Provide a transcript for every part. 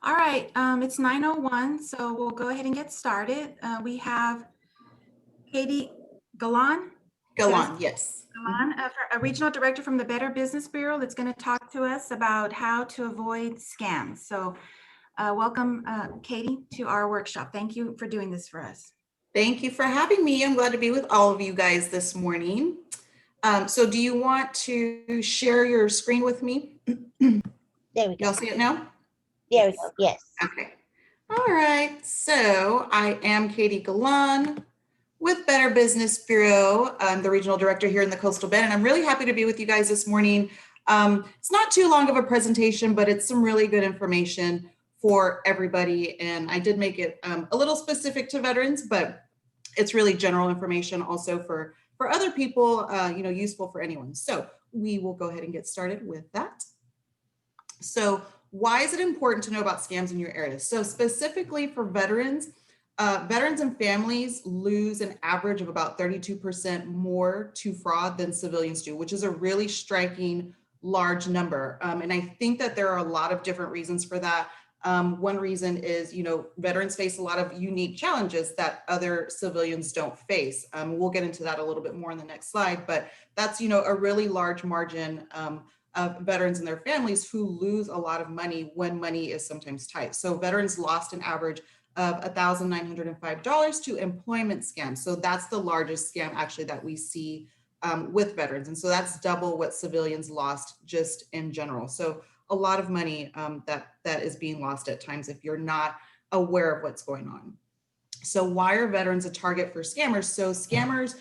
All right, it's 9:01, so we'll go ahead and get started. We have Katie Galan. Did I say Galan, yes. Galan, a regional director from the Better Business Bureau that's going to talk to us about how to avoid scams. So welcome, Katie, to our workshop. Thank you for doing this for us. Thank you for having me. I'm glad to be with all of you guys this morning. So do you want to share your screen with me? There we go. Y'all see it now? There we go. Yes. Okay. All right. So I am Katie Galan with Better Business Bureau. I'm the regional director here in the Coastal Bend, and I'm really happy to be with you guys this morning. It's not too long of a presentation, but it's some really good information for everybody. And I did make it a little specific to veterans, but it's really general information also for other people, useful for anyone. So we will go ahead and get started with that. So why is it important to know about scams in your area? So specifically for veterans, veterans and families lose an average of about 32% more to fraud than civilians do, which is a really striking large number. And I think that there are a lot of different reasons for that. One reason is, veterans face a lot of unique challenges that other civilians don't face. We'll get into that a little bit more in the next slide, but that's, a really large margin of veterans and their families who lose a lot of money when money is sometimes tight. So veterans lost an average of $1,905 to employment scams. So that's the largest scam actually that we see with veterans. And so that's double what civilians lost just in general. So a lot of money that is being lost at times if you're not aware of what's going on. So why are veterans a target for scammers? So scammers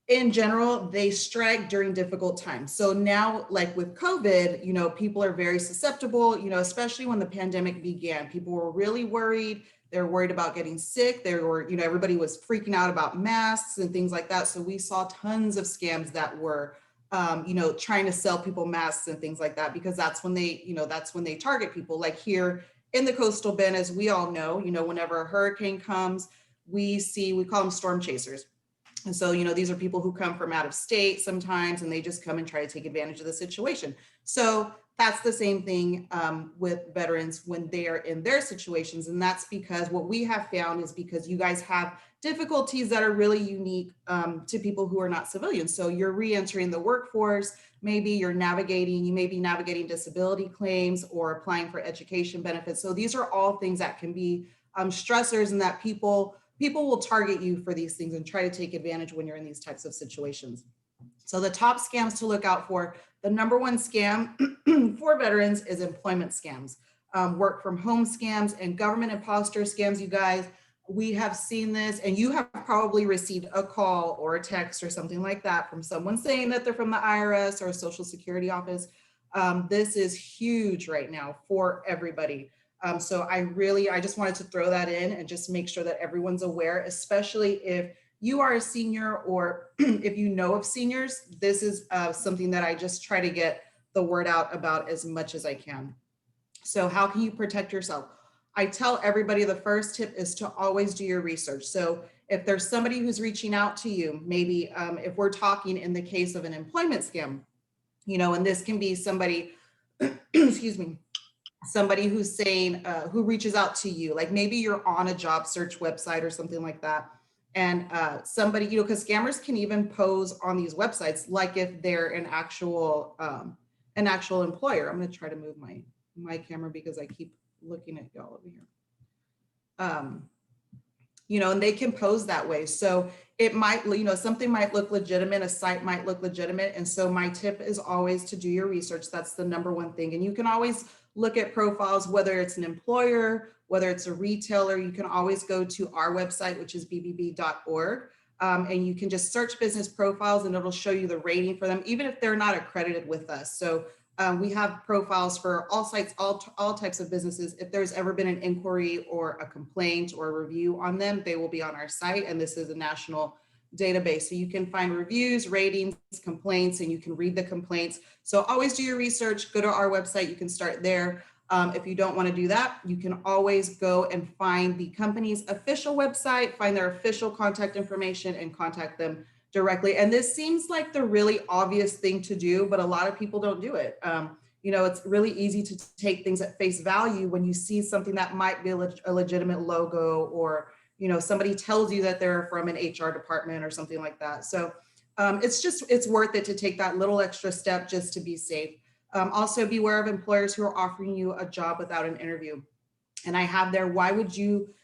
in general, they strike during difficult times. So now, like with COVID, people are very susceptible, especially when the pandemic began. People were really worried. They're worried about getting sick. They were, everybody was freaking out about masks and things like that. So we saw tons of scams that were trying to sell people masks and things like that, because that's when they target people. Like here in the Coastal Bend, as we all know, whenever a hurricane comes, we call them storm chasers. And so, these are people who come from out of state sometimes, and they just come and try to take advantage of the situation. So that's the same thing with veterans when they are in their situations. And that's because what we have found is because you guys have difficulties that are really unique to people who are not civilians. So you're re-entering the workforce, you may be navigating disability claims or applying for education benefits. So these are all things that can be stressors, and that people will target you for these things and try to take advantage when you're in these types of situations. So the top scams to look out for, the number one scam for veterans is employment scams, work from home scams, and government imposter scams. You guys, we have seen this, and you have probably received a call or a text or something like that from someone saying that they're from the IRS or a Social Security office. This is huge right now for everybody. So I just wanted to throw that in and just make sure that everyone's aware, especially if you are a senior or if you know of seniors. This is something that I just try to get the word out about as much as I can. So how can you protect yourself? I tell everybody the first tip is to always do your research. So if there's somebody who's reaching out to you, maybe if we're talking in the case of an employment scam, and this can be somebody, excuse me, somebody who's saying, who reaches out to you, like maybe you're on a job search website or something like that. And somebody, because scammers can even pose on these websites, like if they're an actual employer. I'm going to try to move my camera because I keep looking at y'all over here. And they can pose that way. So it might, something might look legitimate, a site might look legitimate. And so my tip is always to do your research. That's the number one thing. And you can always look at profiles, whether it's an employer, whether it's a retailer. You can always go to our website, which is bbb.org. And you can just search business profiles and it'll show you the rating for them, even if they're not accredited with us. So we have profiles for all sites, all types of businesses. If there's ever been an inquiry or a complaint or a review on them, they will be on our site. And this is a national database. So you can find reviews, ratings, complaints, and you can read the complaints. So always do your research, go to our website, you can start there. If you don't want to do that, you can always go and find the company's official website, find their official contact information and contact them directly. And this seems like the really obvious thing to do, but a lot of people don't do it. You know, it's really easy to take things at face value when you see something that might be a legitimate logo, or, you know, somebody tells you that they're from an HR department or something like that. So it's worth it to take that little extra step just to be safe. Also, beware of employers who are offering you a job without an interview. And I have there, why would you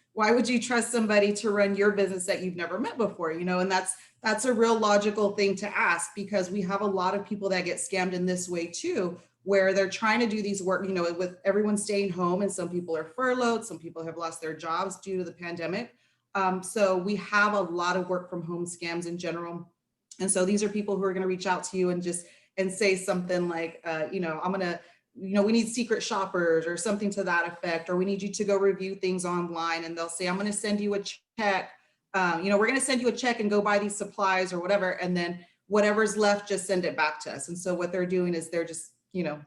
trust somebody to run your business that you've never met before? You know, and that's a real logical thing to ask, because we have a lot of people that get scammed in this way too, where they're trying to do these work, you know, with everyone staying home, and some people are furloughed, some people have lost their jobs due to the pandemic. So we have a lot of work from home scams in general. And so these are people who are going to reach out to you and say something like, you know, we need secret shoppers or something to that effect, or we need you to go review things online. And they'll say, I'm going to send you a check. You know, we're going to send you a check and go buy these supplies or whatever. And then whatever's left, just send it back to us. And so what they're doing is they're just, you know,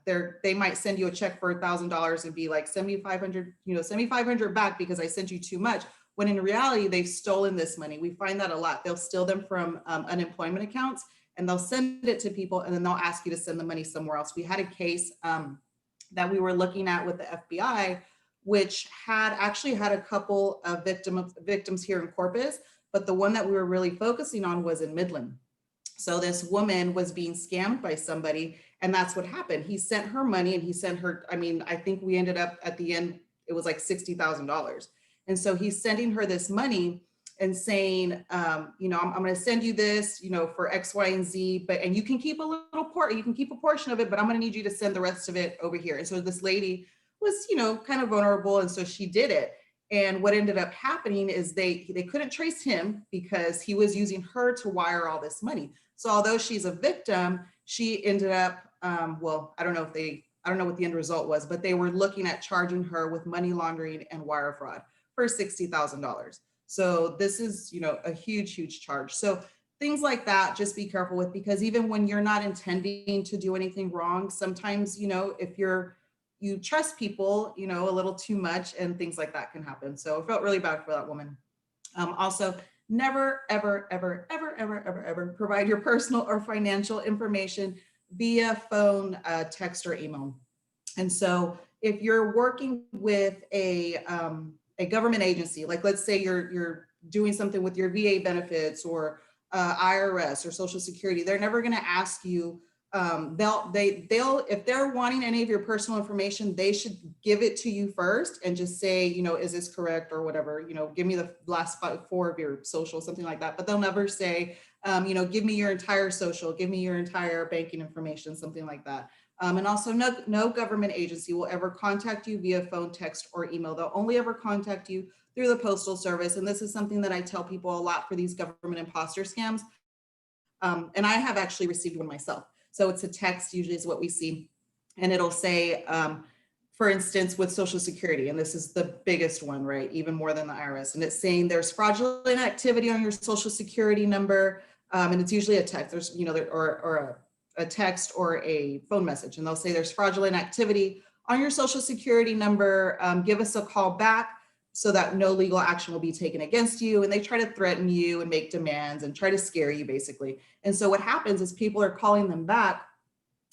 they might send you a check for $1,000 and be like 7,500, you know, 7,500 back because I sent you too much. When in reality, they've stolen this money. We find that a lot. They'll steal them from unemployment accounts, and they'll send it to people, and then they'll ask you to send the money somewhere else. We had a case that we were looking at with the FBI, which actually had a couple of victims here in Corpus, but the one that we were really focusing on was in Midland. So this woman was being scammed by somebody, and that's what happened. He sent her money, and he sent her, I mean, I think we ended up at the end, it was like $60,000. And so he's sending her this money and saying, you know, I'm going to send you this, you know, for X, Y, and Z, and you can keep a little you can keep a portion of it, but I'm going to need you to send the rest of it over here. And so this lady was, you know, kind of vulnerable. And so she did it. And what ended up happening is they couldn't trace him because he was using her to wire all this money. So although she's a victim, she ended up, well, I don't know what the end result was, but they were looking at charging her with money laundering and wire fraud for $60,000. So this is, you know, a huge, huge charge. So things like that, just be careful with, because even when you're not intending to do anything wrong, sometimes, you know, if you trust people, you know, a little too much, and things like that can happen. So I felt really bad for that woman. Also, never, ever, ever, ever, ever, ever, ever provide your personal or financial information via phone, text, or email. And so if you're working with a government agency, like let's say you're doing something with your VA benefits or IRS or Social Security, they're never going to ask you. They'll if they're wanting any of your personal information, they should give it to you first and just say, you know, is this correct or whatever, you know, give me the last 4 of your social, something like that. But they'll never say, you know, give me your entire social, give me your entire banking information, something like that. And also no government agency will ever contact you via phone, text, or email. They'll only ever contact you through the Postal Service. And this is something that I tell people a lot for these government imposter scams. And I have actually received one myself. So it's a text, usually is what we see. And it'll say, for instance, with Social Security, and this is the biggest one, right? Even more than the IRS. And it's saying there's fraudulent activity on your Social Security number. And it's usually a text, there's, you know, or a text or a phone message. And they'll say there's fraudulent activity on your Social Security number. Give us a call back so that no legal action will be taken against you. And they try to threaten you and make demands and try to scare you, basically. And so what happens is people are calling them back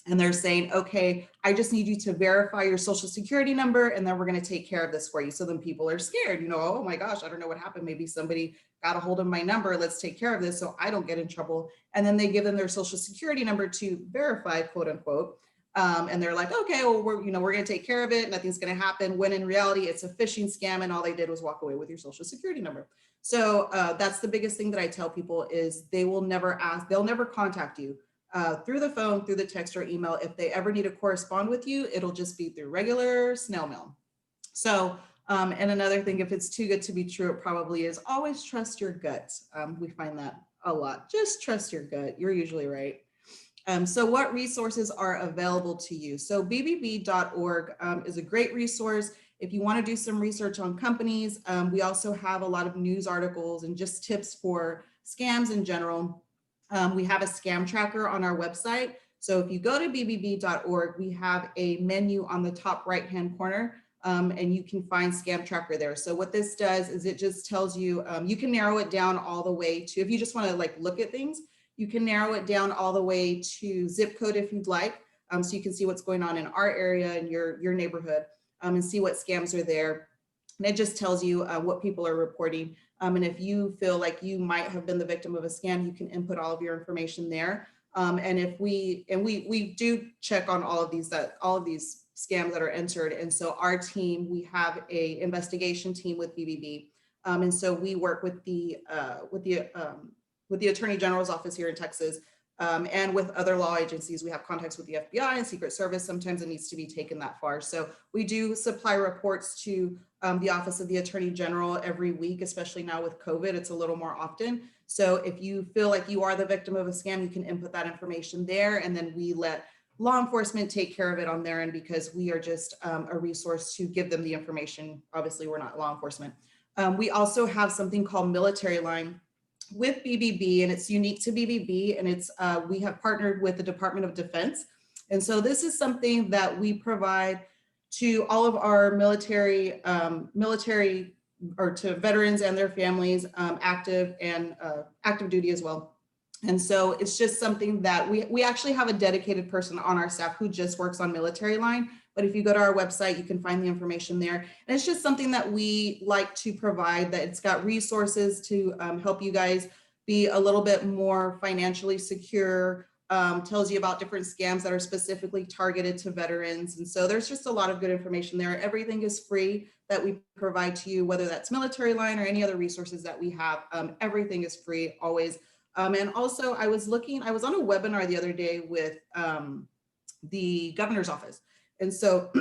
and they're saying, okay, I just need you to verify your Social Security number, and then we're going to take care of this for you. So then people are scared, you know, oh my gosh, I don't know what happened. Maybe somebody got a hold of my number. Let's take care of this so I don't get in trouble. And then they give them their Social Security number to verify, quote unquote. And they're like, okay, well, we're going to take care of it. Nothing's going to happen. When in reality, it's a phishing scam, and all they did was walk away with your Social Security number. So that's the biggest thing that I tell people is they'll never contact you through the phone, through the text or email. If they ever need to correspond with you, it'll just be through regular snail mail. So, and another thing, if it's too good to be true, it probably is. Always trust your gut. We find that a lot. Just trust your gut. You're usually right. So what resources are available to you? So bbb.org is a great resource. If you want to do some research on companies, we also have a lot of news articles and just tips for scams in general. We have a scam tracker on our website. So if you go to bbb.org, we have a menu on the top right-hand corner, and you can find scam tracker there. So what this does is it just tells you, you can narrow it down all the way to, if you just want to like look at things, you can narrow it down all the way to zip code if you'd like. so you can see what's going on in our area and your neighborhood, and see what scams are there. And it just tells you what people are reporting. And if you feel like you might have been the victim of a scam, you can input all of your information there. And if we do check on all of these scams that are entered. And so our team, we have a investigation team with BBB. And so we work with the Attorney General's office here in Texas, and with other law agencies. We have contacts with the FBI and Secret Service. Sometimes it needs to be taken that far. So we do supply reports to the Office of the Attorney General every week, especially now with COVID, it's a little more often. So if you feel like you are the victim of a scam, you can input that information there, and then we let law enforcement take care of it on their end, because we are just a resource to give them the information. Obviously, we're not law enforcement. We also have something called Military Line with BBB, and it's unique to BBB, and it's we have partnered with the Department of Defense. And so this is something that we provide to all of our military or to veterans and their families, active duty as well. And so it's just something that we actually have a dedicated person on our staff who just works on Military Line. But if you go to our website, you can find the information there. And it's just something that we like to provide, that it's got resources to help you guys be a little bit more financially secure, tells you about different scams that are specifically targeted to veterans. And so there's just a lot of good information there. Everything is free that we provide to you, whether that's Military Line or any other resources that we have. Everything is free always. And also I was on a webinar the other day with the governor's office. And so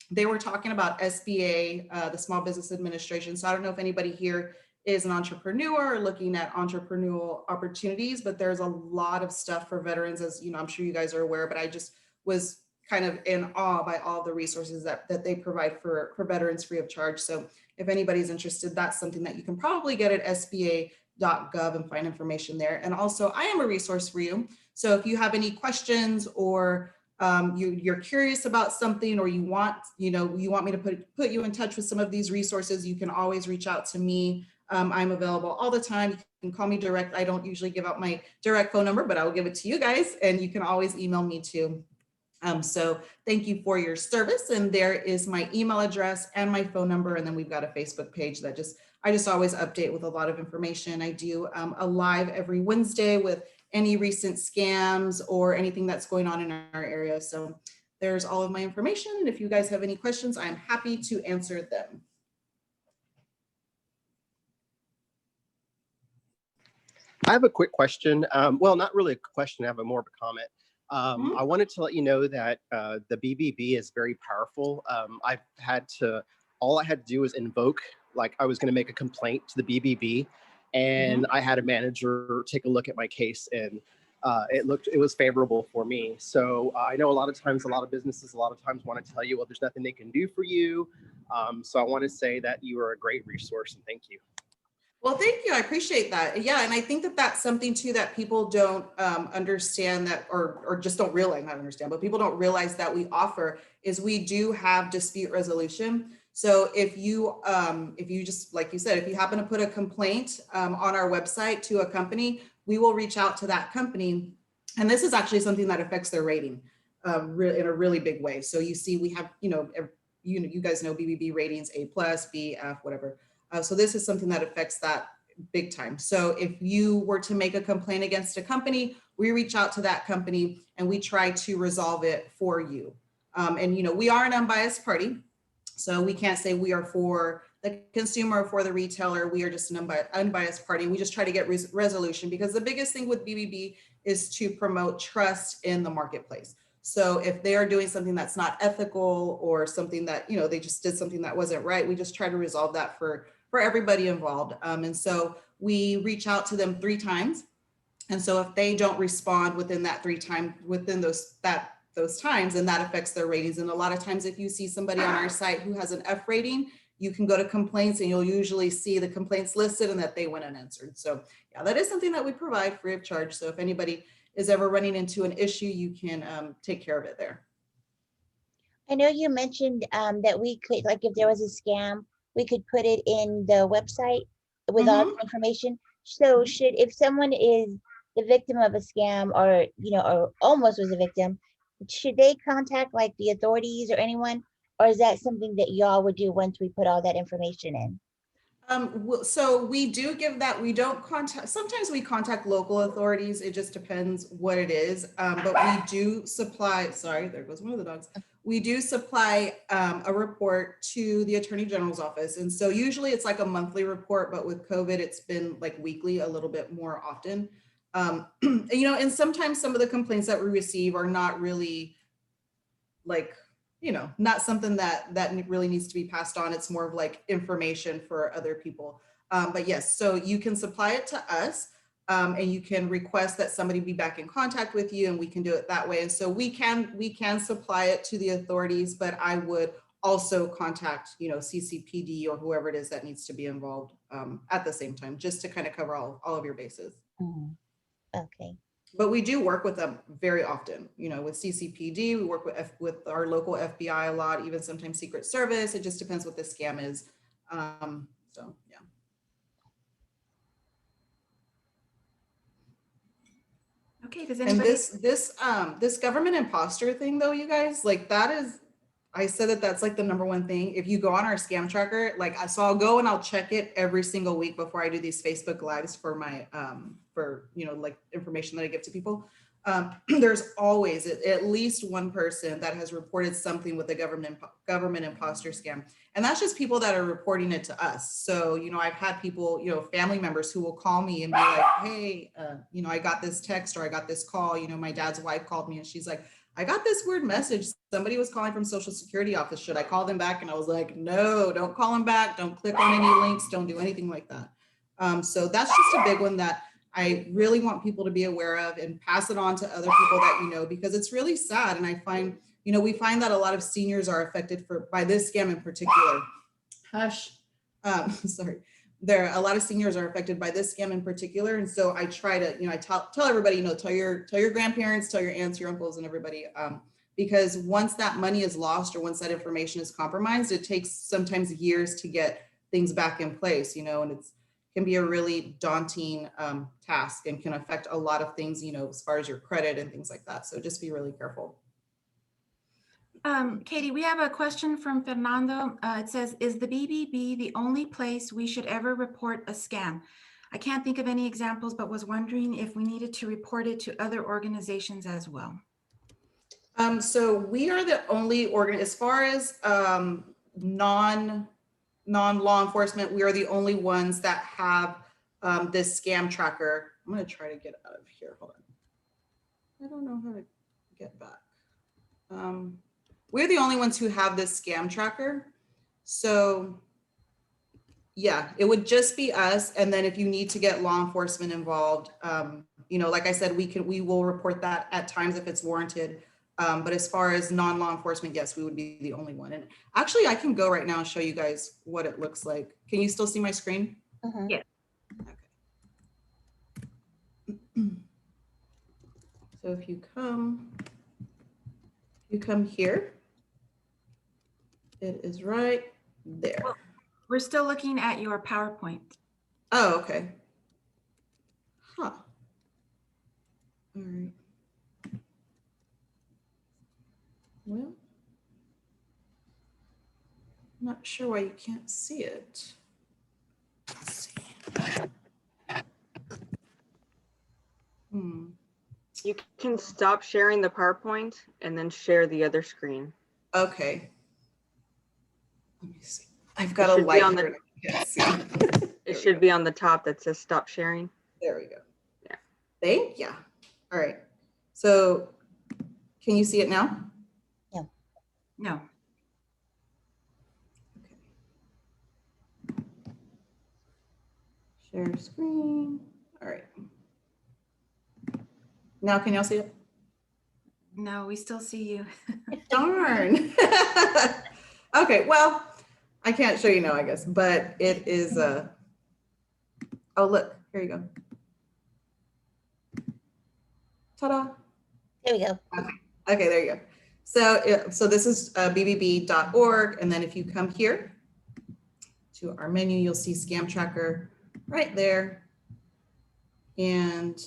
they were talking about SBA, the Small Business Administration. So I don't know if anybody here is an entrepreneur or looking at entrepreneurial opportunities, but there's a lot of stuff for veterans, as you know, I'm sure you guys are aware, but I just was kind of in awe by all the resources that they provide for veterans free of charge. So if anybody's interested, that's something that you can probably get at sba.gov and find information there. And also I am a resource for you. So if you have any questions, or you're curious about something, or you want me to put you in touch with some of these resources, you can always reach out to me. I'm available all the time. You can call me direct. I don't usually give out my direct phone number, but I will give it to you guys, and you can always email me too. So thank you for your service. And there is my email address and my phone number. And then we've got a Facebook page that I just always update with a lot of information. I do a live every Wednesday with any recent scams or anything that's going on in our area. So there's all of my information. And if you guys have any questions, I'm happy to answer them. I have a quick question. Well, not really a question, I have more of a comment. I wanted to let you know that the BBB is very powerful. All I had to do was invoke, like I was going to make a complaint to the BBB, and I had a manager take a look at my case, and it was favorable for me. So I know a lot of businesses want to tell you, well, there's nothing they can do for you. So I want to say that you are a great resource, and thank you. Well, thank you. I appreciate that. Yeah. And I think that that's something too that people don't understand, that, or just don't realize, not understand, but people don't realize that we offer, is we do have dispute resolution. So if you just, like you said, if you happen to put a complaint on our website to a company, we will reach out to that company. And this is actually something that affects their rating in a really big way. So you see, we have, you guys know BBB ratings, A+, B, F, whatever. So this is something that affects that big time. So if you were to make a complaint against a company, we reach out to that company and we try to resolve it for you. And we are an unbiased party, so we can't say we are for the consumer or for the retailer. We are just an unbiased party. We just try to get resolution, because the biggest thing with BBB is to promote trust in the marketplace. So if they are doing something that's not ethical, or something that, they just did something that wasn't right, we just try to resolve that for everybody involved. And so we reach out to them 3 times. And so if they don't respond within that 3 times, within those times, and that affects their ratings. And a lot of times, if you see somebody on our site who has an F rating, you can go to complaints and you'll usually see the complaints listed and that they went unanswered. So yeah, that is something that we provide free of charge. So if anybody is ever running into an issue, you can take care of it there. I know you mentioned that we could, like, if there was a scam, we could put it in the website with all the information. So if someone is the victim of a scam, or or almost was a victim, should they contact like the authorities or anyone? Or is that something that y'all would do once we put all that information in? So we do give that, we don't contact, sometimes we contact local authorities. It just depends what it is. But we do supply, sorry, there goes one of the dogs. We do supply a report to the Attorney General's office. And so usually it's like a monthly report, but with COVID, it's been like weekly, a little bit more often. You know, and sometimes some of the complaints that we receive are not really like, you know, not something that really needs to be passed on. It's more of like information for other people. But yes, so you can supply it to us, and you can request that somebody be back in contact with you, and we can do it that way. And so we can supply it to the authorities, but I would also contact, you know, CCPD or whoever it is that needs to be involved at the same time, just to kind of cover all of your bases. Okay. But we do work with them very often, you know, with CCPD, we work with our local FBI a lot, even sometimes Secret Service. It just depends what the scam is. So, yeah. Okay, does And anybody? this government imposter thing though, you guys, like that is, I said that's like the #1 thing. If you go on our scam tracker, like so I'll go and I'll check it every single week before I do these Facebook lives for my, for, you know, like information that I give to people. There's always at least one person that has reported something with the government imposter scam. And that's just people that are reporting it to us. So, you know, I've had people, you know, family members who will call me and be like, hey, you know, I got this text or I got this call, you know, my dad's wife called me and she's like, I got this weird message. Somebody was calling from Social Security office. Should I call them back? And I was like, no, don't call them back. Don't click on any links. Don't do anything like that. So that's just a big one that I really want people to be aware of and pass it on to other people that you know, because it's really sad. And I find, you know, we find that a lot of seniors are affected by this scam in particular. Hush. Sorry. A lot of seniors are affected by this scam in particular. And so I try to, you know, I tell everybody, you know, tell your grandparents, tell your aunts, your uncles and everybody, because once that money is lost or once that information is compromised, it takes sometimes years to get things back in place, you know, and it can be a really daunting task and can affect a lot of things, you know, as far as your credit and things like that. So just be really careful. Katie, we have a question from Fernando. It says, is the BBB the only place we should ever report a scam? I can't think of any examples, but was wondering if we needed to report it to other organizations as well. So we are the only as far as non-law enforcement, we are the only ones that have this scam tracker. I'm going to try to get out of here. Hold on. I don't know how to get back. We're the only ones who have this scam tracker. So yeah, it would just be us. And then if you need to get law enforcement involved, you know, like I said, we will report that at times if it's warranted. But as far as non-law enforcement, yes, we would be the only one. And actually I can go right now and show you guys what it looks like. Can you still see my screen? Yeah. Okay. So if you come here, it is right there. Well, we're still looking at your PowerPoint. Oh, okay. Huh. All right. Well, I'm not sure why you can't see it. Let's see. You can stop sharing the PowerPoint and then share the other screen. Okay. Let me see. I've got a light here. It should be on the top that says stop sharing. There we go. Yeah. Thank you. All right. So can you see it now? No. Okay. Share screen. All right. Now can y'all see it? No, we still see you. Darn. Okay, well, I can't show you now, I guess, but it is oh, look, here you go. Ta-da. There we go. Okay, there you go. So this is bbb.org. And then if you come here to our menu, you'll see Scam Tracker right there. And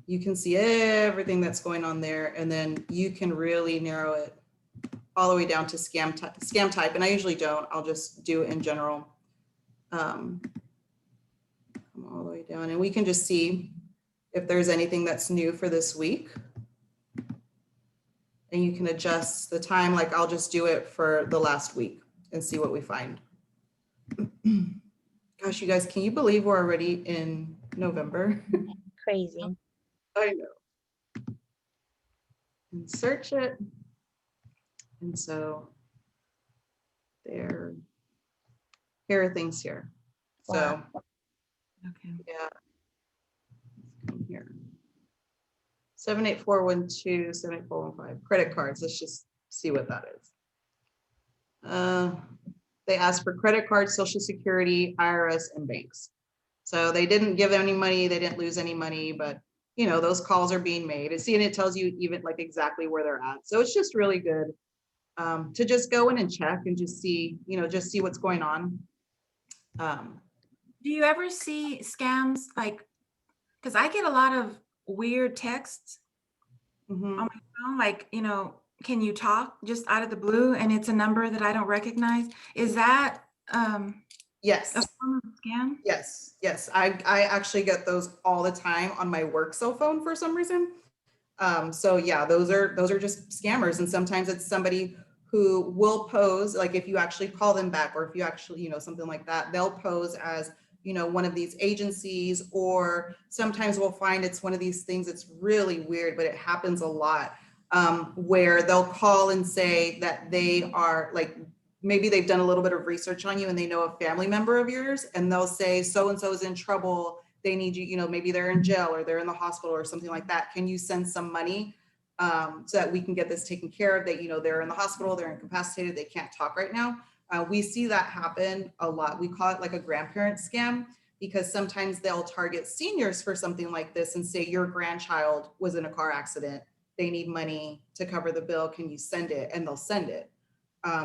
you can see everything that's going on there, and then you can really narrow it all the way down to scam type. And I usually don't, I'll just do it in general. Come all the way down, and we can just see if there's anything that's new for this week. And you can adjust the time, like I'll just do it for the last week and see what we find. Gosh, you guys, can you believe we're already in November? Crazy. I know. And search it. And so here are things here. So Wow. Okay. yeah, come here. 78412, 78415, credit cards. Let's just see what that is. They asked for credit cards, Social Security, IRS, and banks. So they didn't give any money, they didn't lose any money, but you know, those calls are being made. And see, and it tells you even like exactly where they're at. So it's just really good to just go in and check and just see, you know, just see what's going on. Do you ever see scams like, because I get a lot of weird texts Mhm. on my phone, like, you know, can you talk, just out of the blue, and it's a number that I don't recognize. Is that a Yes. form of scam? Yes, yes. I actually get those all the time on my work cell phone for some reason. So yeah, those are just scammers. And sometimes it's somebody who will pose, like if you actually call them back, or if you actually, you know, something like that, they'll pose as, you know, one of these agencies, or sometimes we'll find it's one of these things that's really weird, but it happens a lot, where they'll call and say that they are like, maybe they've done a little bit of research on you and they know a family member of yours, and they'll say, so-and-so is in trouble. They need you, you know, maybe they're in jail or they're in the hospital or something like that. Can you send some money so that we can get this taken care of? That, you know, they're in the hospital, they're incapacitated, they can't talk right now. We see that happen a lot. We call it like a grandparent scam, because sometimes they'll target seniors for something like this and say, your grandchild was in a car accident. They need money to cover the bill. Can you send it? And they'll send it.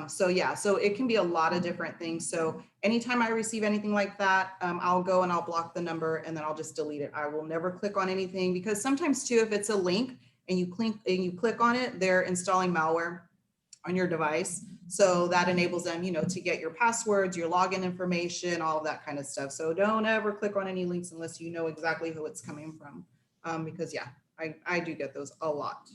So yeah, so it can be a lot of different things. So anytime I receive anything like that, I'll go and I'll block the number and then I'll just delete it. I will never click on anything, because sometimes too, if it's a link and you click on it, they're installing malware on your device. So that enables them, you know, to get your passwords, your login information, all of that kind of stuff. So don't ever click on any links unless you know exactly who it's coming from. Because yeah, I do get those a lot.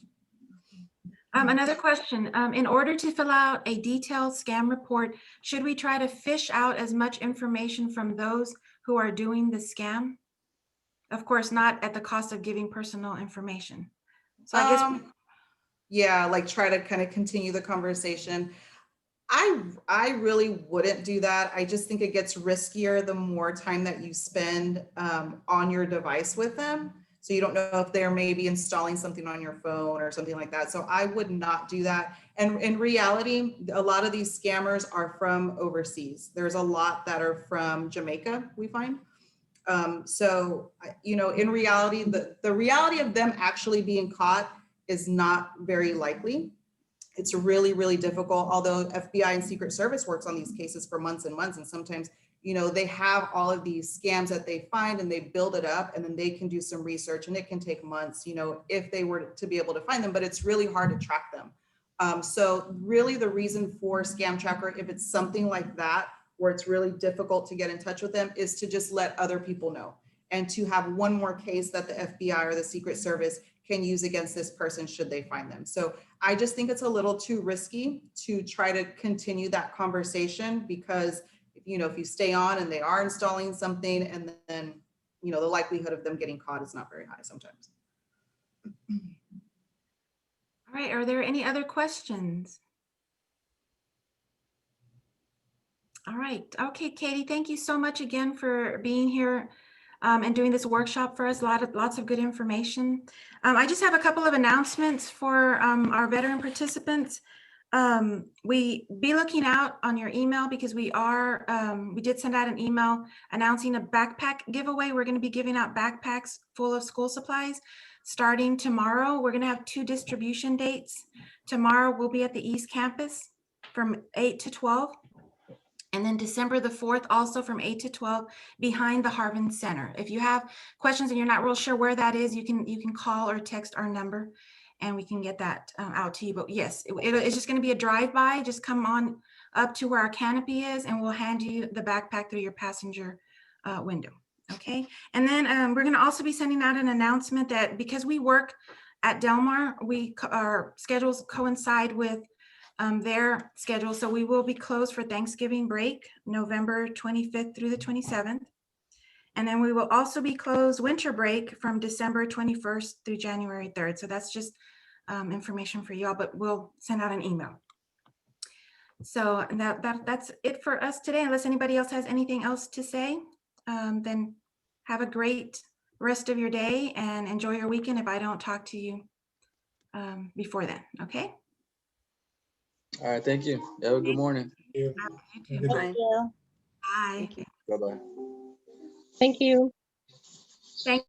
Another question, in order to fill out a detailed scam report, should we try to fish out as much information from those who are doing the scam? Of course, not at the cost of giving personal information. So I guess, Yeah, like try to kind of continue the conversation. I really wouldn't do that. I just think it gets riskier the more time that you spend on your device with them. So you don't know if they're maybe installing something on your phone or something like that. So I would not do that. And in reality, a lot of these scammers are from overseas. There's a lot that are from Jamaica, we find. So, you know, in reality, the reality of them actually being caught is not very likely. It's really, really difficult, although FBI and Secret Service works on these cases for months and months. And sometimes, you know, they have all of these scams that they find and they build it up, and then they can do some research, and it can take months, you know, if they were to be able to find them, but it's really hard to track them. So really the reason for Scam Tracker, if it's something like that, where it's really difficult to get in touch with them, is to just let other people know, and to have one more case that the FBI or the Secret Service can use against this person should they find them. So I just think it's a little too risky to try to continue that conversation, because, you know, if you stay on and they are installing something, and then, you know, the likelihood of them getting caught is not very high sometimes. all right, are there any other questions? All right, okay, Katie, thank you so much again for being here and doing this workshop for us. Lots of good information. I just have a couple of announcements for our veteran participants. We be looking out on your email, because we did send out an email announcing a backpack giveaway. We're going to be giving out backpacks full of school supplies starting tomorrow. We're going to have 2 distribution dates. Tomorrow we'll be at the East Campus from 8 to 12. And then December the 4th, also from 8 to 12, behind the Harvin Center. If you have questions and you're not real sure where that is, you can call or text our number and we can get that out to you. But yes, it's just going to be a drive-by. Just come on up to where our canopy is and we'll hand you the backpack through your passenger window. Okay. And then we're going to also be sending out an announcement that because we work at Del Mar, our schedules coincide with their schedule. So we will be closed for Thanksgiving break, November 25th through the 27th. And then we will also be closed winter break from December 21st through January 3rd. So that's just information for y'all, but we'll send out an email. So that's it for us today. Unless anybody else has anything else to say, then have a great rest of your day and enjoy your weekend if I don't talk to you before then, okay? All right, thank you. Have a good morning. You too. Thank Bye. you. Bye. Thank you. Bye-bye. Thank you. Thank